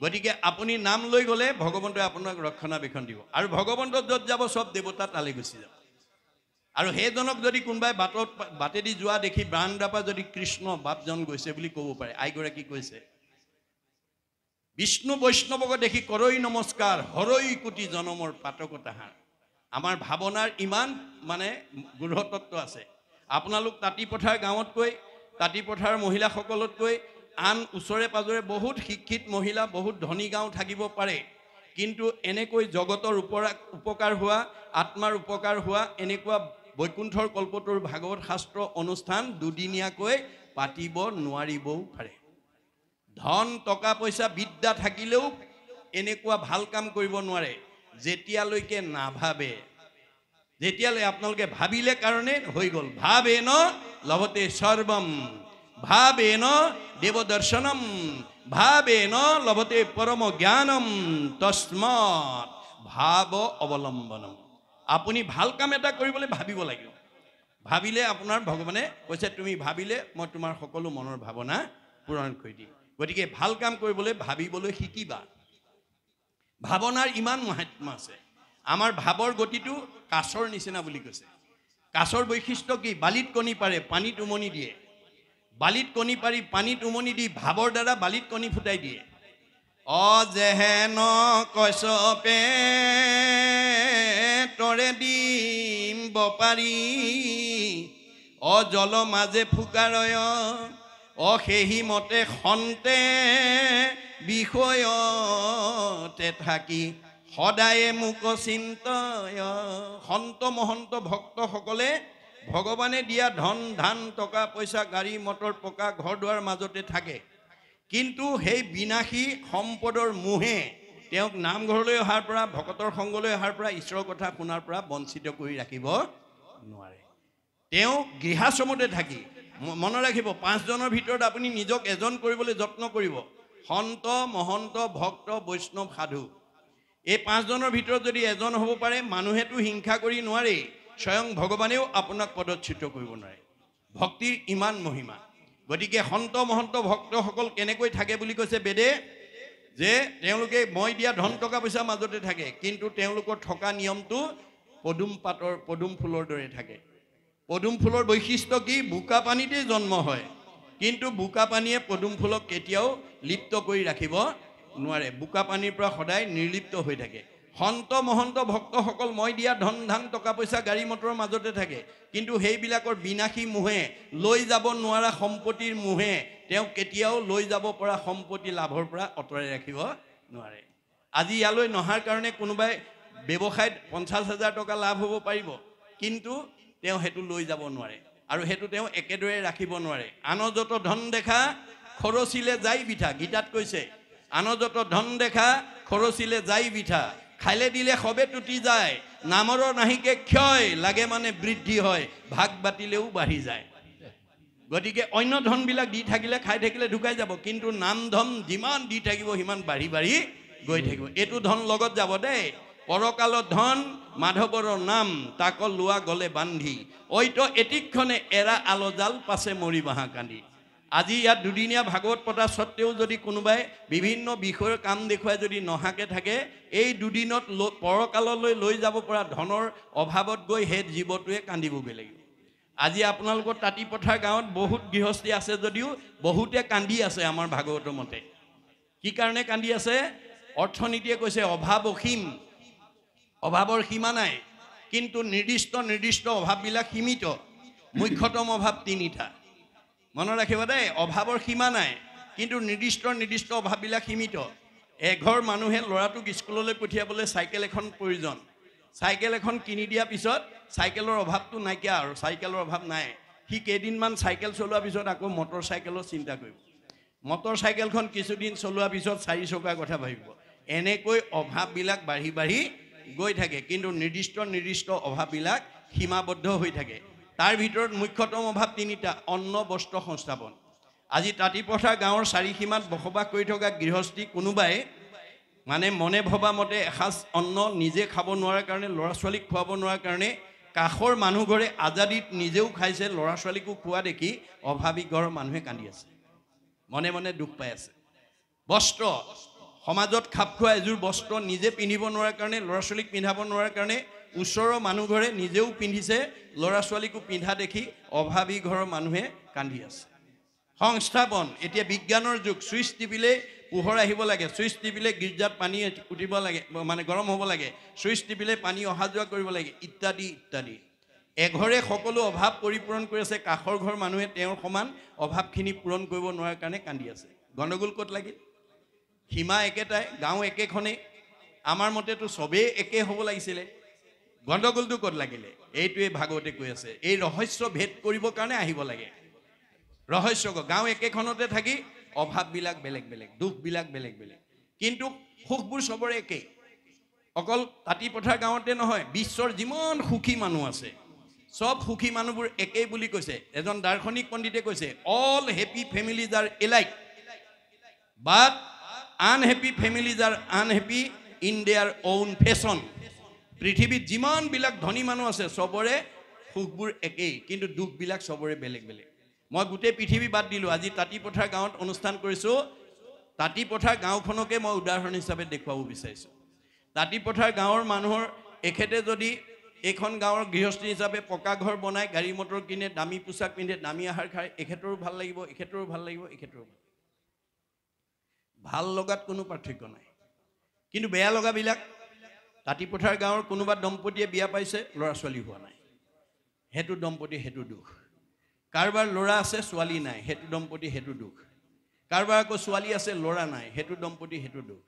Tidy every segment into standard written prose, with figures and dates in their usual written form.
গতিকে আপুনি নাম লৈ গ'লে ভগৱন্তই আপোনাক ৰক্ষণাবেক্ষণ দিব আৰু ভগৱন্ত য'ত যাব সব দেৱতা তালৈ গুচি যাব আৰু সেইজনক যদি কোনোবাই বাটেদি যোৱা দেখি বাৰাণ্ডাৰ পৰা যদি কৃষ্ণ বাপজন গৈছে বুলি ক'ব পাৰে আইগৰাকী কৈছে বিষ্ণু বৈষ্ণৱক দেখি কৰৈ নমস্কাৰ হৰৈ কোটি জনমৰ পাতক তাহাৰ আমাৰ ভাৱনাৰ ইমান মানে গূঢ়তত্ব আছে আপোনালোক তাঁতিপথাৰ গাঁৱতকৈ তাঁতিপথাৰ মহিলাসকলতকৈ আন ওচৰে পাজৰে বহুত শিক্ষিত মহিলা বহুত ধনী গাঁও থাকিব পাৰে কিন্তু এনেকৈ জগতৰ উপকাৰ হোৱা আত্মাৰ উপকাৰ হোৱা এনেকুৱা বৈকুণ্ঠৰ কল্পটোৰ ভাগৱত শাস্ত্ৰ অনুষ্ঠান দুদিনীয়াকৈ পাতিব নোৱাৰিবও পাৰে ধন টকা পইচা বিদ্যা থাকিলেও এনেকুৱা ভাল কাম কৰিব নোৱাৰে যেতিয়ালৈকে নাভাবে যেতিয়ালৈ আপোনালোকে ভাবিলে কাৰণে হৈ গ'ল ভাবেন লভতে সৰ্বম ভাবেন দেৱদৰ্শনম ভাবেন লভতে পৰম জ্ঞানম তস্মাৎ ভাৱ অৱলম্বনম আপুনি ভাল কাম এটা কৰিবলৈ ভাবিব লাগিব ভাবিলে আপোনাৰ ভগৱানে কৈছে তুমি ভাবিলে মই তোমাৰ সকলো মনৰ ভাৱনা পূৰণ কৰি দিম গতিকে ভাল কাম কৰিবলৈ ভাবিবলৈ শিকিবা ভাৱনাৰ ইমান মহাত্মা আছে আমাৰ ভাৱৰ গতিটো কাছৰ নিচিনা বুলি কৈছে কাছৰ বৈশিষ্ট্য কি বালিত কণী পাৰে পানীত উমনি দিয়ে বালিত কণী পাৰি পানীত উমনি দি ভাৱৰ দ্বাৰা বালিত কণী ফুটাই দিয়ে অজেহেন কশ্যপে তৰে দিম বপাৰি অজল মাজে ফুকাৰয় অশেহি মতে সন্তে বিষয়তে থাকি সদায়ে মোক চিন্তয় সন্ত মহন্ত ভক্তসকলে ভগৱানে দিয়া ধন ধান টকা পইচা গাড়ী মটৰ পকা ঘৰ দুৱাৰ মাজতে থাকে কিন্তু সেই বিনাশী সম্পদৰ মোহে তেওঁক নামঘৰলৈ অহাৰ পৰা ভকতৰ সংগলৈ অহাৰ পৰা ঈশ্বৰৰ কথা শুনাৰ পৰা বঞ্চিত কৰি ৰাখিব নোৱাৰে তেওঁ গৃহাশ্ৰমতে থাকি মনত ৰাখিব 5 জনৰ ভিতৰত আপুনি নিজক এজন কৰিবলৈ যত্ন কৰিব সন্ত মহন্ত ভক্ত বৈষ্ণৱ সাধু এই 5 জনৰ ভিতৰত যদি এজন হ'ব পাৰে মানুহেতো হিংসা কৰি নোৱাৰে স্বয়ং ভগৱানেও আপোনাক পদচ্যুত কৰিব নোৱাৰে ভক্তিৰ ইমান মহিমা গতিকে সন্ত মহন্ত ভক্তসকল কেনেকৈ থাকে বুলি কৈছে বেদে যে তেওঁলোকে মই দিয়া ধন টকা পইচা মাজতে থাকে কিন্তু তেওঁলোকৰ থকা নিয়মটো পদুম ফুলৰ দৰে থাকে পদুম ফুলৰ বৈশিষ্ট্য কি বোকা পানীতে জন্ম হয় কিন্তু বোকা পানীয়ে পদুম ফুলক কেতিয়াও লিপ্ত কৰি ৰাখিব নোৱাৰে বোকা পানীৰ পৰা সদায় নিৰ্লিপ্ত হৈ থাকে সন্ত মহন্ত ভক্তসকল মই দিয়া ধন ধান টকা পইচা গাড়ী মটৰৰ মাজতে থাকে কিন্তু সেইবিলাকৰ বিনাশী মোহে লৈ যাব নোৱাৰা সম্পত্তিৰ মোহে তেওঁ কেতিয়াও লৈ যাব পৰা সম্পত্তি লাভৰ পৰা অতৰাই ৰাখিব নোৱাৰে আজি ইয়ালৈ নহাৰ কাৰণে কোনোবাই ব্যৱসায়ত 50,000 টকা লাভ হ'ব পাৰিব কিন্তু তেওঁ হেতু লৈ যাব নোৱাৰে আৰু হেতু তেওঁ একেদৰে ৰাখিব নোৱাৰে আনযত ধন দেখা খৰচিলে যাই বিঠা গীতাত কৈছে আনযত ধন দেখা খৰচিলে যাই বিঠা খাইলে দিলে সবে টুটি যায় নামৰ নাহিকে ক্ষয় লাগে মানে বৃদ্ধি হয় ভাগ বাতিলেও বাঢ়ি যায় গতিকে অন্য ধনবিলাক দি থাকিলে খাই থাকিলে ঢুকাই যাব কিন্তু নাম ধন যিমান দি থাকিব সিমান বাঢ়ি বাঢ়ি গৈ থাকিব এইটো ধন লগত যাব দেই পৰকালত ধন মাধৱৰ নাম তাক লোৱা গলে বান্ধি ঐতো এটিক্ষণে এৰা আলজাল পাছে মৰি বাহা কান্দি আজি ইয়াত দুদিনীয়া ভাগৱত পতা সত্ত্বেও যদি কোনোবাই বিভিন্ন বিষয়ৰ কাম দেখুৱাই যদি নহাকে থাকে এই দুদিনত পৰকাললৈ লৈ যাব পৰা ধনৰ অভাৱত গৈ সেই জীৱটোৱে কান্দিবগৈ লাগিব আজি আপোনালোকৰ তাঁতিপথাৰ গাঁৱত বহুত গৃহস্থী আছে যদিও বহুতে কান্দি আছে আমাৰ ভাগৱতৰ মতে কি কাৰণে কান্দি আছে অৰ্থনীতিয়ে কৈছে অভাৱ অসীম অভাৱৰ সীমা নাই কিন্তু নিৰ্দিষ্ট অভাৱবিলাক সীমিত মুখ্যতম অভাৱ 3টা মনত ৰাখিব দেই অভাৱৰ সীমা নাই কিন্তু নিৰ্দিষ্ট অভাৱবিলাক সীমিত এঘৰ মানুহে ল'ৰাটোক স্কুললৈ পঠিয়াবলৈ চাইকেল এখন প্ৰয়োজন চাইকেল এখন কিনি দিয়াৰ পিছত চাইকেলৰ অভাৱটো নাইকিয়া আৰু চাইকেলৰ অভাৱ নাই সি কেইদিনমান চাইকেল চলোৱাৰ পিছত আকৌ মটৰ চাইকেলৰ চিন্তা কৰিব মটৰ চাইকেলখন কিছুদিন চলোৱাৰ পিছত 4 চকাৰ কথা ভাবিব এনেকৈ অভাৱবিলাক বাঢ়ি বাঢ়ি গৈ থাকে কিন্তু নিৰ্দিষ্ট অভাৱবিলাক সীমাবদ্ধ হৈ থাকে তাৰ ভিতৰত মুখ্যতম অভাৱ 3টা অন্ন বস্ত্ৰ সংস্থাপন আজি তাঁতিপথাৰ গাঁৱৰ চাৰিসীমাত বসবাস কৰি থকা গৃহস্থী কোনোবাই মানে মনে ভবা মতে এসাঁজ অন্ন নিজে খাব নোৱাৰাৰ কাৰণে ল'ৰা ছোৱালীক খুৱাব নোৱাৰাৰ কাৰণে কাষৰ মানুহ ঘৰে আজাদিত নিজেও খাইছে ল'ৰা ছোৱালীকো খোৱা দেখি অভাৱী ঘৰৰ মানুহে কান্দি আছে মনে মনে দুখ পাই আছে বস্ত্ৰ সমাজত খাপ খোৱা এযোৰ বস্ত্ৰ নিজে পিন্ধিব নোৱাৰাৰ কাৰণে ল'ৰা ছোৱালীক পিন্ধাব নোৱাৰাৰ কাৰণে ওচৰৰ মানুহ ঘৰে নিজেও পিন্ধিছে ল'ৰা ছোৱালীকো পিন্ধা দেখি অভাৱী ঘৰৰ মানুহে কান্দি আছে সংস্থাপন এতিয়া বিজ্ঞানৰ যুগ সুইচ টিপিলে পোহৰ আহিব লাগে সুইচ টিপিলে গীৰ্জাত পানী উঠিব লাগে মানে গৰম হ'ব লাগে সুইচ টিপিলে পানী অহা যোৱা কৰিব লাগে ইত্যাদি ইত্যাদি এঘৰে সকলো অভাৱ পৰিপূৰণ কৰি আছে কাষৰ ঘৰ মানুহে তেওঁৰ সমান অভাৱখিনি পূৰণ কৰিব নোৱাৰাৰ কাৰণে কান্দি আছে গণ্ডগোল ক'ত লাগিল সীমা একেটাই গাঁও একেখনেই আমাৰ মতেতো চবেই একে হ'ব লাগিছিলে গণ্ডগোলটো ক'ত লাগিলে এইটোৱে ভাগৱতে কৈ আছে এই ৰহস্য ভেদ কৰিবৰ কাৰণে আহিব লাগে ৰহস্য গাঁও একেখনতে থাকি অভাৱবিলাক বেলেগ বেলেগ দুখবিলাক বেলেগ বেলেগ কিন্তু সুখবোৰ চবৰে একেই অকল তাঁতিপথাৰ গাঁৱতে নহয় বিশ্বৰ যিমান সুখী মানুহ আছে সব সুখী মানুহবোৰ একেই বুলি কৈছে এজন দাৰ্শনিক পণ্ডিতে কৈছে all happy families R alike but unhappy families R unhappy in there own fashion পৃথিৱীত যিমানবিলাক ধনী মানুহ আছে চবৰে সুখবোৰ একেই কিন্তু দুখবিলাক চবৰে বেলেগ বেলেগ মই গোটেই পৃথিৱী বাদ দিলোঁ আজি তাঁতিপথাৰ গাঁৱত অনুষ্ঠান কৰিছোঁ তাঁতিপথাৰ গাঁওখনকে মই উদাহৰণ হিচাপে দেখুৱাব বিচাৰিছোঁ তাঁতিপথাৰ গাঁৱৰ মানুহৰ এখেতে যদি এইখন গাঁৱৰ গৃহস্থী হিচাপে পকা ঘৰ বনাই গাড়ী মটৰ কিনে দামী পোছাক পিন্ধে দামী আহাৰ খায় এখেতৰো ভাল লাগিব এখেতৰো ভাল লাগিব এখেতৰো ভাল লগাত কোনো পাৰ্থক্য নাই কিন্তু বেয়া লগাবিলাক তাঁতিপথাৰ গাঁৱৰ কোনোবা দম্পতীয়ে বিয়া পাইছে ল'ৰা ছোৱালী হোৱা নাই সেইটো দম্পতী সেইটো দুখ কাৰোবাৰ ল'ৰা আছে ছোৱালী নাই সেইটো দম্পতী সেইটো দুখ কাৰোবাৰ আকৌ ছোৱালী আছে ল'ৰা নাই সেইটো দম্পতী সেইটো দুখ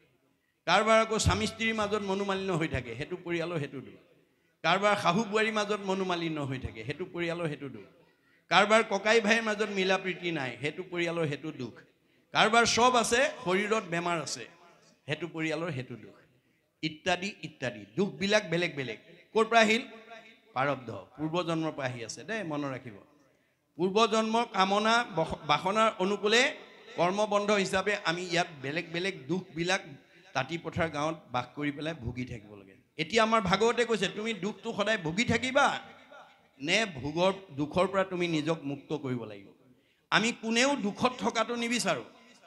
কাৰোবাৰ আকৌ স্বামী স্ত্ৰীৰ মাজত মনোমালিন্য হৈ থাকে সেইটো পৰিয়ালৰ সেইটো দুখ কাৰোবাৰ শাহু বোৱাৰীৰ মাজত মনোমালিন্য হৈ থাকে সেইটো পৰিয়ালৰ সেইটো দুখ কাৰোবাৰ ককাই ভাইৰ মাজত মিলা প্ৰীতি নাই সেইটো পৰিয়ালৰ সেইটো দুখ কাৰোবাৰ সব আছে শৰীৰত বেমাৰ আছে সেইটো পৰিয়ালৰ সেইটো দুখ ইত্যাদি ইত্যাদি দুখবিলাক বেলেগ বেলেগ ক'ৰ পৰা আহিল প্ৰাৰব্ধ পূৰ্বজন্মৰ পৰা আহি আছে দেই মনত ৰাখিব পূৰ্বজন্মৰ কামনা বাসনাৰ অনুকূলে কৰ্মবন্ধ হিচাপে আমি ইয়াত বেলেগ বেলেগ দুখবিলাক তাঁতিপথাৰ গাঁৱত বাস কৰি পেলাই ভুগি থাকিব লাগে এতিয়া আমাৰ ভাগৱতে কৈছে তুমি দুখটো সদায় ভুগি থাকিবা নে দুখৰ পৰা তুমি নিজক মুক্ত কৰিব লাগিব আমি কোনেও দুখত থকাটো নিবিচাৰোঁ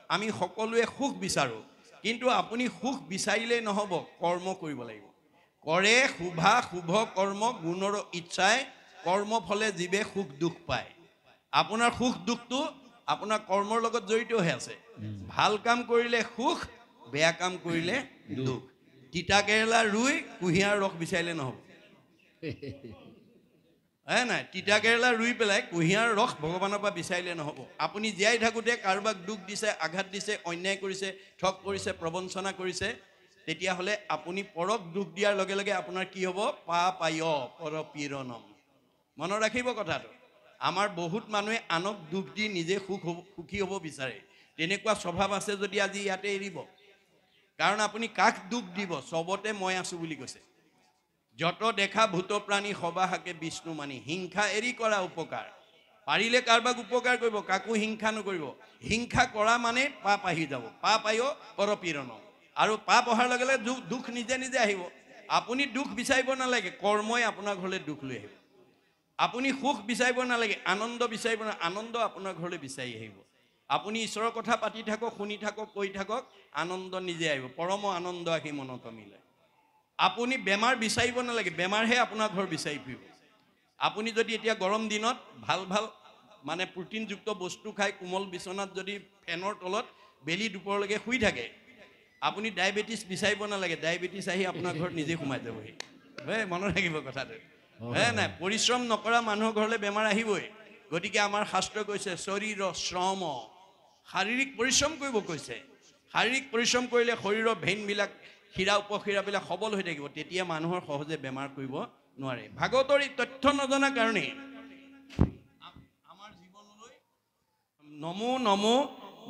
আমি সকলোৱে সুখ বিচাৰোঁ কিন্তু আপুনি সুখ বিচাৰিলেই নহ'ব কৰ্ম কৰিব লাগিব কৰে শুভা শুভ কৰ্ম গুণৰ ইচ্ছাই কৰ্ম ফলে জীৱে সুখ দুখ পায় আপোনাৰ সুখ দুখটো আপোনাৰ কৰ্মৰ লগত জড়িত হৈ আছে ভাল কাম কৰিলে সুখ বেয়া কাম কৰিলে দুখ তিতা কেৰেলা ৰুই কুঁহিয়াৰ ৰস বিচাৰিলে নহ'ব নাই তিতা কেৰেলা ৰুই পেলাই কুঁহিয়াৰ ৰস ভগৱানৰ পৰা বিচাৰিলে নহ'ব আপুনি জীয়াই থাকোঁতে কাৰোবাক দুখ দিছে আঘাত দিছে অন্যায় কৰিছে ঠগ কৰিছে প্ৰবঞ্চনা কৰিছে তেতিয়াহ'লে আপুনি পৰক দুখ দিয়াৰ লগে লগে আপোনাৰ কি হ'ব পাপায় পৰপীড়নম মনত ৰাখিব কথাটো আমাৰ বহুত মানুহে আনক দুখ দি নিজে সুখী হ'ব বিচাৰে তেনেকুৱা স্বভাৱ আছে যদি আজি ইয়াতে এৰিব কাৰণ আপুনি কাক দুখ দিব চবতে মই আছোঁ বুলি কৈছে যত দেখা ভূত প্ৰাণী সবাহাকে বিষ্ণু মানি হিংসা এৰি কৰা উপকাৰ পাৰিলে কাৰোবাক উপকাৰ কৰিব কাকো হিংসা নকৰিব হিংসা কৰা মানে পাপ আহি যাব পাপায় পৰপীড়নম আৰু পাপ অহাৰ লগে লগে দুখ নিজে নিজে আহিব আপুনি দুখ বিচাৰিব নালাগে কৰ্মই আপোনাৰ ঘৰলৈ দুখ লৈ আহিব আপুনি সুখ বিচাৰিব নালাগে আনন্দ বিচাৰিব নালাগে আনন্দ আপোনাৰ ঘৰলৈ বিচাৰি আহিব আপুনি ঈশ্বৰৰ কথা পাতি থাকক শুনি থাকক কৈ থাকক আনন্দ নিজে আহিব পৰম আনন্দ আহি মনত মিলে আপুনি বেমাৰ বিচাৰিব নালাগে বেমাৰহে আপোনাৰ ঘৰ বিচাৰি ফুৰিব আপুনি যদি এতিয়া গৰম দিনত ভাল ভাল মানে প্ৰটিনযুক্ত বস্তু খাই কোমল বিচনাত যদি ফেনৰ তলত বেলি দুপৰলৈকে শুই থাকে আপুনি ডায়েবেটিছ বিচাৰিব নালাগে ডায়েবেটিছ আহি আপোনাৰ ঘৰত নিজে সোমাই যাবহি মনত ৰাখিব কথাটো নাই পৰিশ্ৰম নকৰা মানুহৰ ঘৰলৈ বেমাৰ আহিবই গতিকে আমাৰ শাস্ত্ৰ কৈছে শৰীৰ শ্ৰম শাৰীৰিক পৰিশ্ৰম কৰিব কৈছে শাৰীৰিক পৰিশ্ৰম কৰিলে শৰীৰৰ ভেইনবিলাক শিৰা উপশিৰাবিলাক সবল হৈ থাকিব তেতিয়া মানুহৰ সহজে বেমাৰ কৰিব নোৱাৰে ভাগৱতৰ এই তথ্য নজনা কাৰণে আমাৰ জীৱনলৈ নমো নমো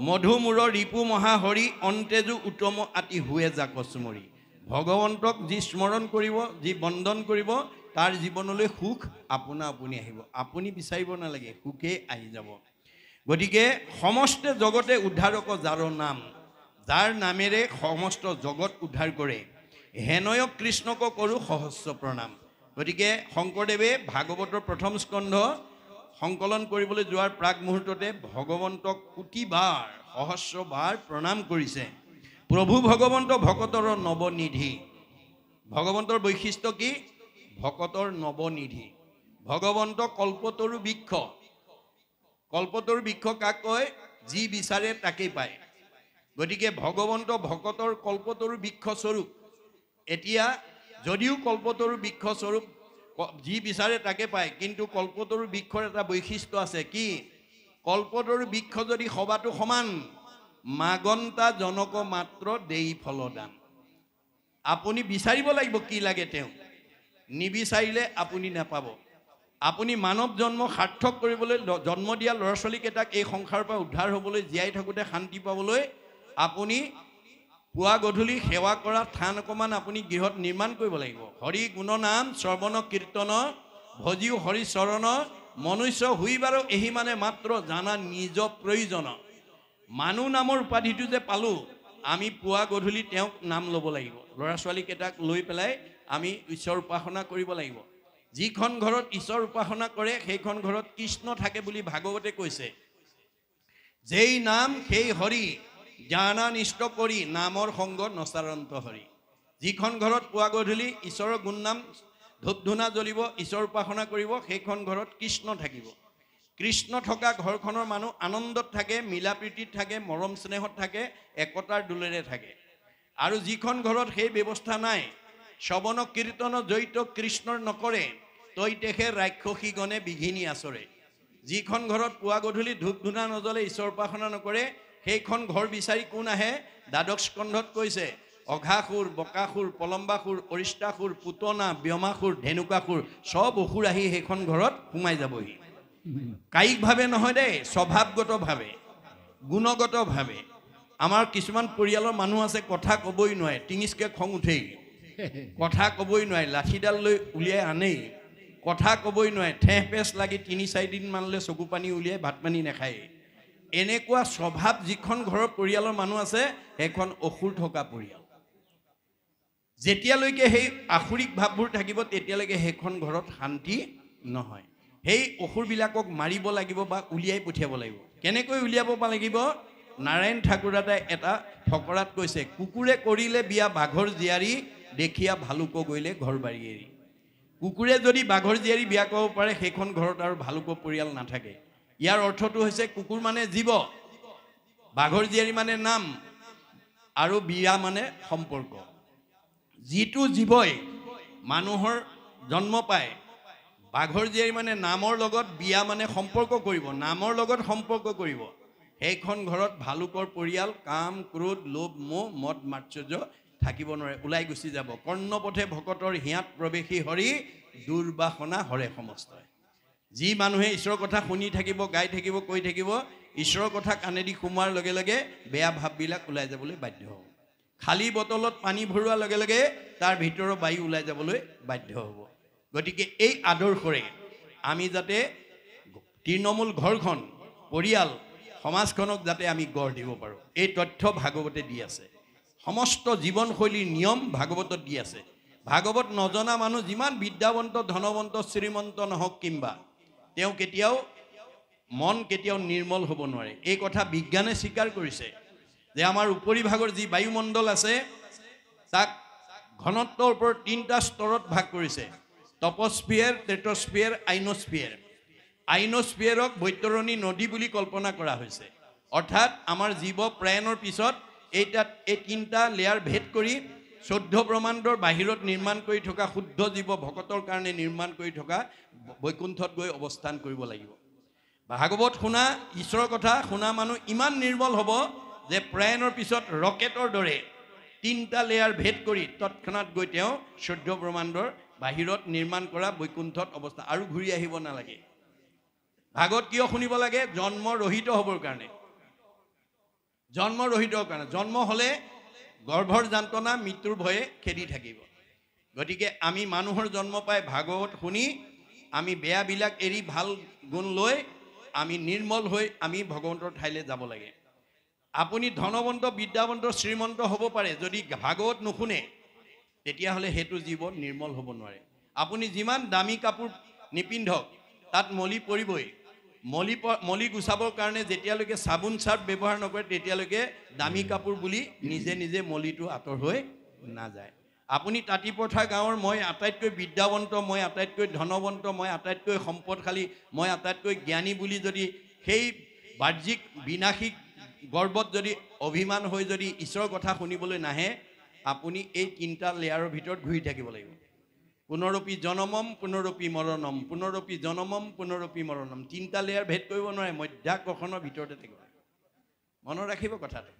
মধুমূৰ ৰিপু মহাহৰি অন্তেজু উত্তম আতি হুৱে জাকচমৰি ভগৱন্তক যি স্মৰণ কৰিব যি বন্দন কৰিব তাৰ জীৱনলৈ সুখ আপোনা আপুনি আহিব আপুনি বিচাৰিব নালাগে সুখে আহি যাব গতিকে সমস্ত জগতে উদ্ধাৰক যাৰ নাম যাৰ নামেৰে সমস্ত জগত উদ্ধাৰ কৰে হেনয়ক কৃষ্ণক কৰোঁ সহস্ৰ প্ৰণাম গতিকে শংকৰদেৱে ভাগৱতৰ প্ৰথম স্কন্ধ সংকলন কৰিবলৈ যোৱাৰ প্ৰাক মুহূৰ্ততে ভগৱন্তক কোটিবাৰ সহস্ৰবাৰ প্ৰণাম কৰিছে প্ৰভু ভগৱন্ত ভকতৰ নৱনিধি। ভগৱন্তৰ বৈশিষ্ট্য কি? ভকতৰ নৱনিধি। ভগৱন্ত কল্পতৰু বৃক্ষ। কল্পতৰু বৃক্ষ কাক কয়? যি বিচাৰে তাকেই পায়। গতিকে ভগৱন্ত ভকতৰ কল্পতৰু বৃক্ষ স্বৰূপ। এতিয়া যদিও কল্পতৰু বৃক্ষ স্বৰূপ, যি বিচাৰে তাকে পায়, কিন্তু কল্পতৰু বৃক্ষৰ এটা বৈশিষ্ট্য আছে। কি? কল্পতৰু বৃক্ষ যদি সবাতো সমান, মাগন্তা জনক মাত্ৰ দেই ফলদান। আপুনি বিচাৰিব লাগিব কি লাগে তেওঁ, নিবিচাৰিলে আপুনি নাপাব। আপুনি মানৱ জন্ম সাৰ্থক কৰিবলৈ জন্ম দিয়া ল'ৰা ছোৱালীকেইটাক এই সংসাৰৰ পৰা উদ্ধাৰ হ'বলৈ, জীয়াই থাকোঁতে শান্তি পাবলৈ আপুনি পুৱা গধূলি সেৱা কৰা থান অকণমান আপুনি গৃহত নিৰ্মাণ কৰিব লাগিব। হৰি গুণনাম শ্ৰৱণ কীৰ্তন ভজিও হৰি চৰণ মনুষ্য হুইবাৰো এহি মানে মাত্ৰ জানা নিজ প্ৰয়োজন। মানুহ নামৰ উপাধিটো যে পালোঁ, আমি পুৱা গধূলি তেওঁক নাম ল'ব লাগিব। ল'ৰা ছোৱালীকেইটাক লৈ পেলাই আমি ঈশ্বৰ উপাসনা কৰিব লাগিব। যিখন ঘৰত ঈশ্বৰ উপাসনা কৰে সেইখন ঘৰত কৃষ্ণ থাকে বুলি ভাগৱতে কৈছে। যেই নাম সেই হৰি জ্ঞানানিষ্ট কৰি নামৰ সংগ নচাৰন্ত হৰি। যিখন ঘৰত পুৱা গধূলি ঈশ্বৰৰ গুণ নাম ধূপ ধূনা জ্বলিব, ঈশ্বৰ উপাসনা কৰিব, সেইখন ঘৰত কৃষ্ণ থাকিব। কৃষ্ণ থকা ঘৰখনৰ মানুহ আনন্দত থাকে, মিলা প্ৰীতিত থাকে, মৰম স্নেহত থাকে, একতাৰ দোলেৰে থাকে। আৰু যিখন ঘৰত সেই ব্যৱস্থা নাই, শ্ৰৱণ কীৰ্তন জড়িত কৃষ্ণৰ নকৰে, তই তেখে ৰাক্ষসীগণে বিঘিনি আচৰে। যিখন ঘৰত পুৱা গধূলি ধূপ ধূনা নজ্বলে, ঈশ্বৰ উপাসনা নকৰে, সেইখন ঘৰ বিচাৰি কোন আহে? দ্বাদশ স্কন্ধত কৈছে, অঘাসুৰ, বকাসুৰ, পলম্বাসুৰ, অৰিষ্টাসুৰ, পুতনা, ব্যমাসুৰ, ধেনুকাসুৰ, চব অসুৰ আহি সেইখন ঘৰত সোমাই যাবহি। কায়িকভাৱে নহয় দেই, স্বভাৱগতভাৱে, গুণগতভাৱে। আমাৰ কিছুমান পৰিয়ালৰ মানুহ আছে, কথা ক'বই নোৱাৰে, টিঙিচকৈ খং উঠেই, কথা ক'বই নোৱাৰে, লাঠিডাল লৈ উলিয়াই আনেই, কথা ক'বই নোৱাৰে, ঠেহ পেচ লাগি ৩-৪ দিনমানলৈ চকু পানী উলিয়াই ভাত পানী নাখায়। এনেকুৱা স্বভাৱ যিখন ঘৰৰ পৰিয়ালৰ মানুহ আছে, সেইখন অসুৰ থকা পৰিয়াল। যেতিয়ালৈকে সেই আসুৰিক ভাৱবোৰ থাকিব, তেতিয়ালৈকে সেইখন ঘৰত শান্তি নহয়। সেই অসুৰবিলাকক মাৰিব লাগিব বা উলিয়াই পঠিয়াব লাগিব। কেনেকৈ উলিয়াব লাগিব? নাৰায়ণ ঠাকুৰদাদাই এটা ফকৰাত কৈছে, কুকুৰে কৰিলে বিয়া বাঘৰ জীয়াৰী, দেখিয়া ভালুক গৈ ঘৰ বাৰী এৰি। কুকুৰে যদি বাঘৰ জীয়াৰী বিয়া কৰিব পাৰে, সেইখন ঘৰত আৰু ভালুকৰ পৰিয়াল নাথাকে। ইয়াৰ অৰ্থটো হৈছে কুকুৰ মানে জীৱ, বাঘৰ জীয়াৰী মানে নাম, আৰু বিয়া মানে সম্পৰ্ক। যিটো জীৱই মানুহৰ জন্ম পায়, বাঘৰ জীয়াৰী মানে নামৰ লগত, বিয়া মানে সম্পৰ্ক কৰিব, নামৰ লগত সম্পৰ্ক কৰিব, সেইখন ঘৰত ভালুকৰ পৰিয়াল কাম ক্ৰোধ লোভ মোহ মদ মাৎসৰ্য থাকিব নোৱাৰে, ওলাই গুচি যাব। কৰ্ণপথে ভকতৰ হিয়াত প্ৰৱেশী হৰি, দুৰ্বাসনা হৰে সমস্তই। যি মানুহে ঈশ্বৰৰ কথা শুনি থাকিব, গাই থাকিব, কৈ থাকিব, ঈশ্বৰৰ কথা কাণেদি সোমোৱাৰ লগে লগে বেয়া ভাৱবিলাক ওলাই যাবলৈ বাধ্য হ'ব। খালী বটলত পানী ভৰোৱাৰ লগে লগে তাৰ ভিতৰৰ বায়ু ওলাই যাবলৈ বাধ্য হ'ব। গতিকে এই আদৰ্শৰে আমি যাতে তৃণমূল ঘৰখন, পৰিয়াল, সমাজখনক যাতে আমি গঢ় দিব পাৰোঁ, এই তথ্য ভাগৱতে দি আছে। সমস্ত জীৱনশৈলীৰ নিয়ম ভাগৱতত দি আছে। ভাগৱত নজনা মানুহ যিমান বিদ্যাৱন্ত, ধনৱন্ত, শ্ৰীমন্ত নহওক কিম্বা, তেওঁ কেতিয়াও মন কেতিয়াও নিৰ্মল হ'ব নোৱাৰে। এই কথা বিজ্ঞানে স্বীকাৰ কৰিছে যে আমাৰ উপৰিভাগৰ যি বায়ুমণ্ডল আছে, তাক ঘনত্বৰ ওপৰত 3টা স্তৰত ভাগ কৰিছে: টপস্ফিয়াৰ, টেট্ৰস্ফিয়াৰ, আইনস্ফিয়াৰ। আইনস্ফিয়াৰক বৈতৰণী নদী বুলি কল্পনা কৰা হৈছে। অৰ্থাৎ আমাৰ জীৱ প্ৰায়নৰ পিছত এই 3টা লেয়াৰ ভেদ কৰি 14 ব্ৰহ্মাণ্ডৰ বাহিৰত নিৰ্মাণ কৰি থকা শুদ্ধ জীৱ ভকতৰ কাৰণে নিৰ্মাণ কৰি থকা বৈকুণ্ঠত গৈ অৱস্থান কৰিব লাগিব। ভাগৱত শুনা, ঈশ্বৰৰ কথা শুনা মানুহ ইমান নিৰ্মল হ'ব যে প্ৰয়াণৰ পিছত ৰকেটৰ দৰে 3টা লেয়াৰ ভেদ কৰি তৎক্ষণাত গৈ তেওঁ 14 ব্ৰহ্মাণ্ডৰ বাহিৰত নিৰ্মাণ কৰা বৈকুণ্ঠত অৱস্থা, আৰু ঘূৰি আহিব নালাগে। ভাগৱত কিয় শুনিব লাগে? জন্মৰহিত হ'বৰ কাৰণে। জন্মৰহিতৰ কাৰণে। জন্ম হ'লে গৰ্ভৰ যান্ত্ৰণা, মৃত্যুৰ ভয়ে খেদি থাকিব। গতিকে আমি মানুহৰ জন্ম পাই ভাগৱত শুনি আমি বেয়াবিলাক এৰি ভাল গুণ লৈ আমি নিৰ্মল হৈ আমি ভগৱন্তৰ ঠাইলৈ যাব লাগে। আপুনি ধনৱন্ত, বিদ্যাৱন্ত, শ্ৰীমন্ত হ'ব পাৰে, যদি ভাগৱত নুশুনে তেতিয়াহ'লে সেইটো জীৱন নিৰ্মল হ'ব নোৱাৰে। আপুনি যিমান দামী কাপোৰ নিপিন্ধক, তাত মলি পৰিবই। মলি গুচাবৰ কাৰণে যেতিয়ালৈকে চাবোন চাৰ্ফ ব্যৱহাৰ নকৰে তেতিয়ালৈকে দামী কাপোৰ বুলি নিজে নিজে মলিটো আঁতৰ হৈ নাযায়। আপুনি তাঁতিপথাৰ গাঁৱৰ মই আটাইতকৈ বিদ্যাৱন্ত, মই আটাইতকৈ ধনৱন্ত, মই আটাইতকৈ সম্পদশালী, মই আটাইতকৈ জ্ঞানী বুলি যদি সেই বাহ্যিক বিনাশিক গৰ্বত যদি অভিমান হৈ যদি ঈশ্বৰৰ কথা শুনিবলৈ নাহে, আপুনি এই তিনিটা লেয়াৰৰ ভিতৰত ঘূৰি থাকিব লাগিব। পুনৰপি জনমম পুনৰপি মৰণম, পুনৰপি জনমম পুনৰপি মৰণম। তিনিটা লেয়াৰ ভেদ কৰিব নোৱাৰে, মধ্যাকৰ্ষণৰ ভিতৰতে থাকিব। মনত ৰাখিব কথাটো।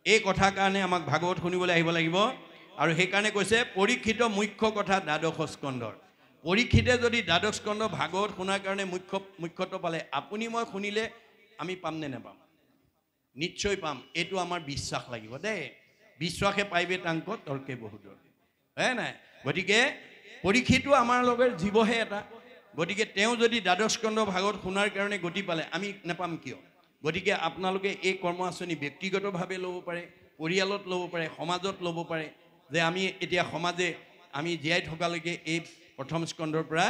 এই কথাৰ কাৰণে আমাক ভাগৱত শুনিবলৈ আহিব লাগিব। আৰু সেইকাৰণে কৈছে পৰীক্ষিত মুখ্য কথা দ্বাদশ স্কন্ধৰ। পৰীক্ষিতে যদি দ্বাদশ স্কন্ধ ভাগৱত শুনাৰ কাৰণে মুখ্যত্ব পালে, আপুনি মই শুনিলে আমি পাম নে নাপাম? নিশ্চয় পাম। এইটো আমাৰ বিশ্বাস লাগিব দেই। বিশ্বাসে পাইবে তাংক তৰ্কে বহুদূৰ, হয় নাই? গতিকে পৰীক্ষিতো আমাৰ লগত জীৱহে এটা। গতিকে তেওঁ যদি দ্বাদশ স্কন্ধ ভাগৱত শুনাৰ কাৰণে গতি পালে, আমি নাপাম কিয়? গতিকে আপোনালোকে এই কৰ্ম আঁচনি ব্যক্তিগতভাৱে ল'ব পাৰে, পৰিয়ালত ল'ব পাৰে, সমাজত ল'ব পাৰে। যে আমি এতিয়া সমাজে আমি জীয়াই থকালৈকে এই প্ৰথম স্কন্ধৰ পৰা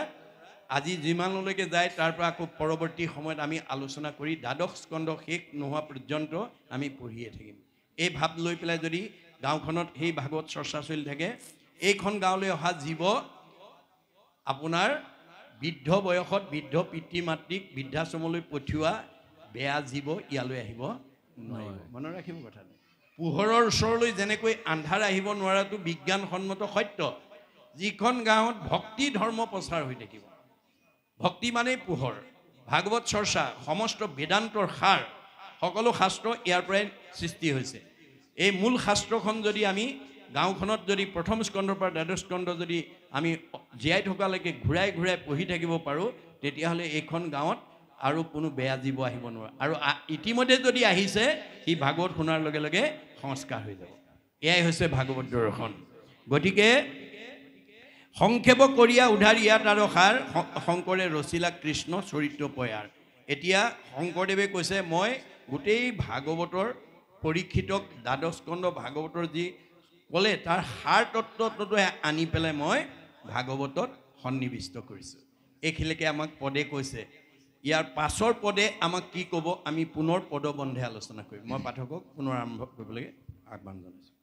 আজি যিমানলৈকে যায় তাৰ পৰা আকৌ পৰৱৰ্তী সময়ত আমি আলোচনা কৰি দ্বাদশ স্কন্ধ শেষ নোহোৱা পৰ্যন্ত আমি পঢ়িয়ে থাকিম। এই ভাৱ লৈ পেলাই যদি গাঁওখনত সেই ভাগৱত চৰ্চা চলি থাকে, এইখন গাঁৱলৈ অহা জীৱ আপোনাৰ বৃদ্ধ বয়সত বৃদ্ধ পিতৃ মাতৃক বৃদ্ধাশ্ৰমলৈ পঠিওৱা বেয়া জীৱ ইয়ালৈ আহিব নোৱাৰিব। মনত ৰাখিব কথাটো। পোহৰৰ ওচৰলৈ যেনেকৈ আন্ধাৰ আহিব নোৱাৰাটো বিজ্ঞানসন্মত সত্য। যিখন গাঁৱত ভক্তি ধৰ্ম প্ৰচাৰ হৈ থাকিব, ভক্তি মানেই পোহৰ, ভাগৱত চৰ্চা, সমস্ত বেদান্তৰ সাৰ, সকলো শাস্ত্ৰ ইয়াৰ পৰাই সৃষ্টি হৈছে। এই মূল শাস্ত্ৰখন যদি আমি গাঁওখনত যদি প্ৰথম স্কন্ধৰ পৰা দ্বাদশ স্কন্ধ যদি আমি জীয়াই থকালৈকে ঘূৰাই ঘূৰাই পঢ়ি থাকিব পাৰোঁ, তেতিয়াহ'লে এইখন গাঁৱত আৰু কোনো বেয়া জীৱ আহিব নোৱাৰে। আৰু ইতিমধ্যে যদি আহিছে, সি ভাগৱত শুনাৰ লগে লগে সংস্কাৰ হৈ যাব। এয়াই হৈছে ভাগৱত দৰ্শন। গতিকে সংক্ষেপ কৰিয়া উধাৰ ইয়াত আৰু সাৰ, শংকৰে ৰচিলা কৃষ্ণ চৰিত্ৰ পয়াৰ। এতিয়া শংকৰদেৱে কৈছে, মই গোটেই ভাগৱতৰ পৰীক্ষিতক দ্বাদশ স্কন্ধ ভাগৱতৰ যি ক'লে তাৰ সাৰ তত্ত্বটো আনি পেলাই মই ভাগৱতত সন্নিৱিষ্ট কৰিছোঁ। এইখিনিকে আমাক পদে কৈছে। ইয়াৰ পাছৰ পদে আমাক কি ক'ব আমি পুনৰ পদবন্ধে আলোচনা কৰিম। মই পাঠকক পুনৰ আৰম্ভ কৰিবলৈ আহ্বান জনাইছোঁ।